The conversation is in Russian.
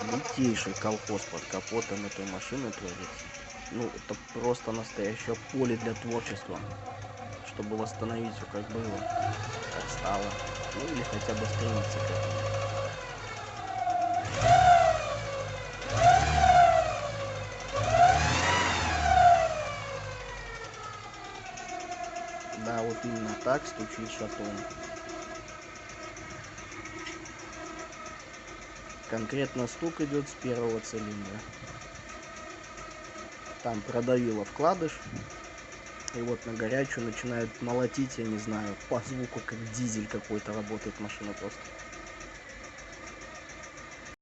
Лютейший колхоз под капотом этой машины творится. Ну, это просто настоящее поле для творчества, чтобы восстановить все как было, как стало. Ну или хотя бы стремиться к этому. Да, вот именно так стучит шатун. Конкретно стук идет с первого цилиндра. Там продавило вкладыш. И вот на горячую начинают молотить, я не знаю, по звуку, как дизель какой-то работает машина просто.